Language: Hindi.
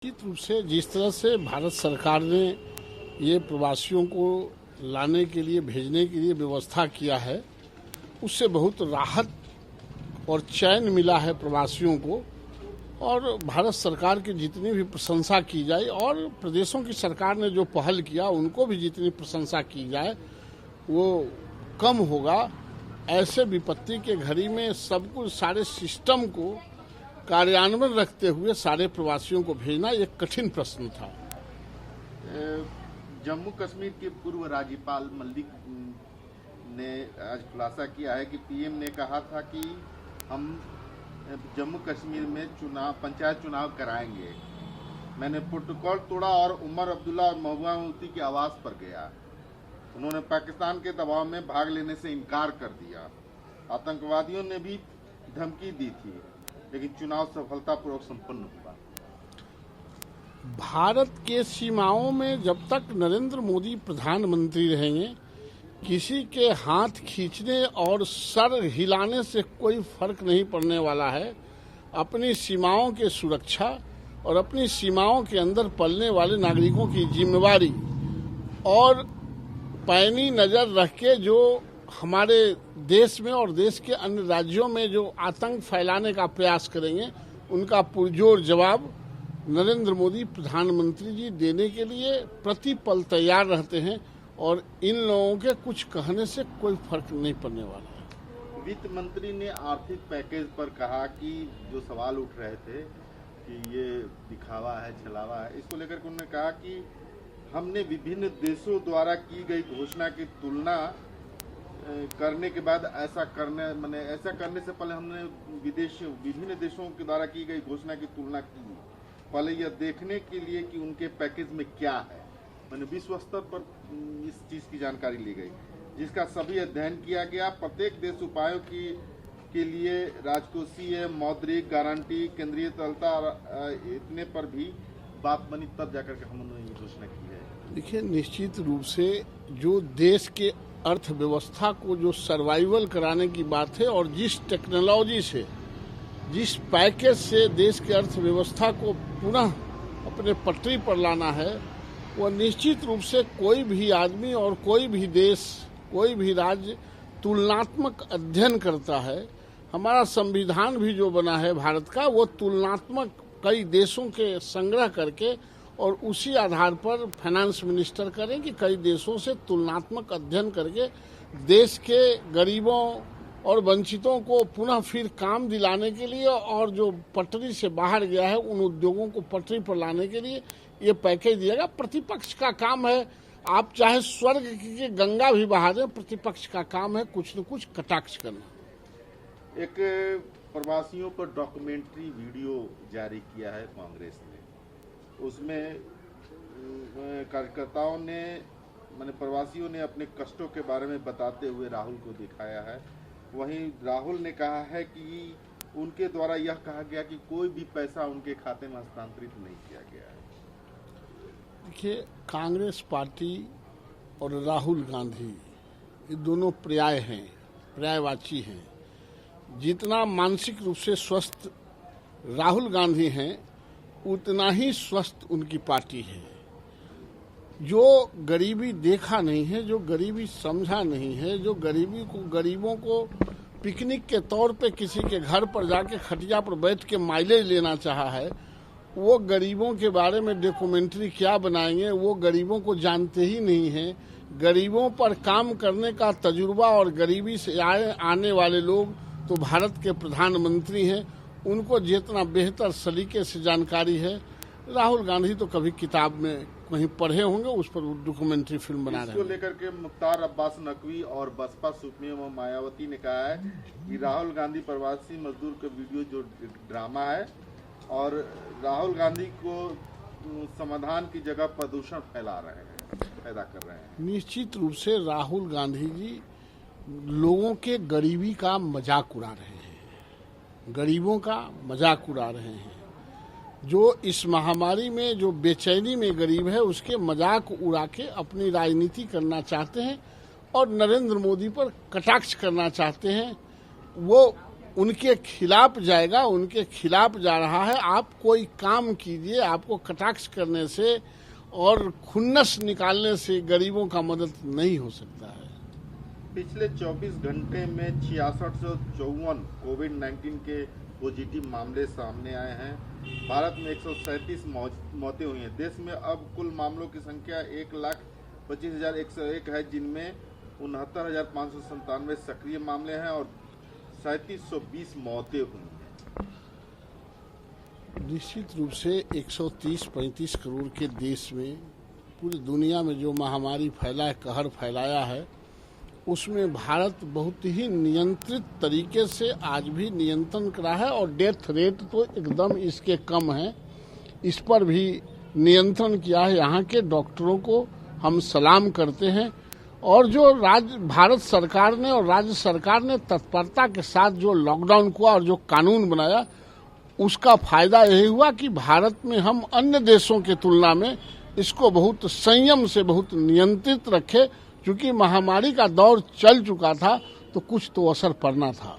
निश्चित रूप से जिस तरह से भारत सरकार ने ये प्रवासियों को लाने के लिए भेजने के लिए व्यवस्था किया है, उससे बहुत राहत और चैन मिला है प्रवासियों को। और भारत सरकार की जितनी भी प्रशंसा की जाए और प्रदेशों की सरकार ने जो पहल किया उनको भी जितनी प्रशंसा की जाए वो कम होगा। ऐसे विपत्ति के घड़ी में सब कुछ सारे सिस्टम को कार्यान्वयन रखते हुए सारे प्रवासियों को भेजना एक कठिन प्रश्न था। जम्मू कश्मीर के पूर्व राज्यपाल मलिक ने आज खुलासा किया है कि पीएम ने कहा था कि हम जम्मू कश्मीर में पंचायत चुनाव कराएंगे। मैंने प्रोटोकॉल तोड़ा और उमर अब्दुल्ला और महबूबा मुफ्ती के आवास पर गया। उन्होंने पाकिस्तान के दबाव में भाग लेने से इनकार कर दिया। आतंकवादियों ने भी धमकी दी थी, लेकिन चुनाव सफलतापूर्वक संपन्न हुआ। भारत के सीमाओं में जब तक नरेंद्र मोदी प्रधानमंत्री रहेंगे, किसी के हाथ खींचने और सर हिलाने से कोई फर्क नहीं पड़ने वाला है। अपनी सीमाओं की सुरक्षा और अपनी सीमाओं के अंदर पलने वाले नागरिकों की जिम्मेवारी और पैनी नजर रख के जो हमारे देश में और देश के अन्य राज्यों में जो आतंक फैलाने का प्रयास करेंगे, उनका पुरजोर जवाब नरेंद्र मोदी प्रधानमंत्री जी देने के लिए प्रतिपल तैयार रहते हैं और इन लोगों के कुछ कहने से कोई फर्क नहीं पड़ने वाला है। वित्त मंत्री ने आर्थिक पैकेज पर कहा कि जो सवाल उठ रहे थे कि ये दिखावा है, छलावा है, इसको लेकर के उन्होंने कहा कि हमने विभिन्न देशों द्वारा की गई घोषणा की तुलना करने के बाद ऐसा करने से पहले हमने विभिन्न देशों के द्वारा की गई घोषणा की तुलना की, पहले यह देखने के लिए कि उनके पैकेज में क्या है। विश्व स्तर पर इस चीज की जानकारी ली गई, जिसका सभी अध्ययन किया गया। प्रत्येक देश उपायों के लिए राजकोषीय, मौद्रिक गारंटी, केंद्रीय तरलता इतने पर भी बात बनी, तब जाकर के हमने ये घोषणा की है। देखिए, निश्चित रूप से जो देश के अर्थव्यवस्था को जो सर्वाइवल कराने की बात है और जिस टेक्नोलॉजी से, जिस पैकेज से देश की अर्थव्यवस्था को पुनः अपने पटरी पर लाना है, वह निश्चित रूप से कोई भी आदमी और कोई भी देश, कोई भी राज्य तुलनात्मक अध्ययन करता है। हमारा संविधान भी जो बना है भारत का, वो तुलनात्मक कई देशों के संग्रह करके और उसी आधार पर फाइनेंस मिनिस्टर करें कि कई देशों से तुलनात्मक अध्ययन करके देश के गरीबों और वंचितों को पुनः फिर काम दिलाने के लिए और जो पटरी से बाहर गया है उन उद्योगों को पटरी पर लाने के लिए ये पैकेज दिएगा। प्रतिपक्ष का काम है, आप चाहे स्वर्ग की गंगा भी बहा दें, प्रतिपक्ष का काम है कुछ न कुछ कटाक्ष करना। एक प्रवासियों पर डॉक्यूमेंट्री वीडियो जारी किया है कांग्रेस ने। उसमें कार्यकर्ताओं ने प्रवासियों ने अपने कष्टों के बारे में बताते हुए राहुल को दिखाया है। वहीं राहुल ने कहा है कि उनके द्वारा यह कहा गया कि कोई भी पैसा उनके खाते में हस्तांतरित नहीं किया गया है। देखिए, कांग्रेस पार्टी और राहुल गांधी ये दोनों पर्यायवाची हैं। जितना मानसिक रूप से स्वस्थ राहुल गांधी हैं, उतना ही स्वस्थ उनकी पार्टी है। जो गरीबी देखा नहीं है, जो गरीबी समझा नहीं है, जो गरीबों को पिकनिक के तौर पे किसी के घर पर जाके खटिया पर बैठ के माइलेज लेना चाहा है, वो गरीबों के बारे में डॉक्यूमेंट्री क्या बनाएंगे, वो गरीबों को जानते ही नहीं है। गरीबों पर काम करने का तजुर्बा और गरीबी से आने वाले लोग तो भारत के प्रधानमंत्री हैं, उनको जितना बेहतर सलीके से जानकारी है। राहुल गांधी तो कभी किताब में कहीं पढ़े होंगे, उस पर डॉक्यूमेंट्री फिल्म बना रहे हैं। इसको लेकर के मुख्तार अब्बास नकवी और बसपा सुप्रीमो मायावती ने कहा है कि राहुल गांधी प्रवासी मजदूर का वीडियो जो ड्रामा है और राहुल गांधी को समाधान की जगह प्रदूषण पैदा कर रहे हैं। निश्चित रूप से राहुल गांधी जी लोगों के गरीबी का मजाक उड़ा रहे हैं, गरीबों का मजाक उड़ा रहे हैं। जो इस महामारी में जो बेचैनी में गरीब है, उसके मजाक उड़ा के अपनी राजनीति करना चाहते हैं और नरेंद्र मोदी पर कटाक्ष करना चाहते हैं। वो उनके खिलाफ जाएगा, उनके खिलाफ जा रहा है। आप कोई काम कीजिए, आपको कटाक्ष करने से और खुन्नस निकालने से गरीबों का मदद नहीं हो सकता है। पिछले 24 घंटे में 6654 कोविड-19 के पॉजिटिव मामले सामने आए हैं। भारत में 137 मौतें हुई हैं। देश में अब कुल मामलों की संख्या 1,25,101 है, जिनमें 69,597 सक्रिय मामले हैं और 3720 मौतें हुई हैं। निश्चित रूप से 130-35 करोड़ के देश में, पूरी दुनिया में जो महामारी कहर फैलाया है, उसमें भारत बहुत ही नियंत्रित तरीके से आज भी नियंत्रण करा है और डेथ रेट तो एकदम इसके कम है। इस पर भी नियंत्रण किया है। यहाँ के डॉक्टरों को हम सलाम करते हैं और जो भारत सरकार ने और राज्य सरकार ने तत्परता के साथ जो लॉकडाउन हुआ और जो कानून बनाया, उसका फायदा यही हुआ कि भारत में हम अन्य देशों की तुलना में इसको बहुत संयम से बहुत नियंत्रित रखे, क्योंकि महामारी का दौर चल चुका था तो कुछ तो असर पड़ना था।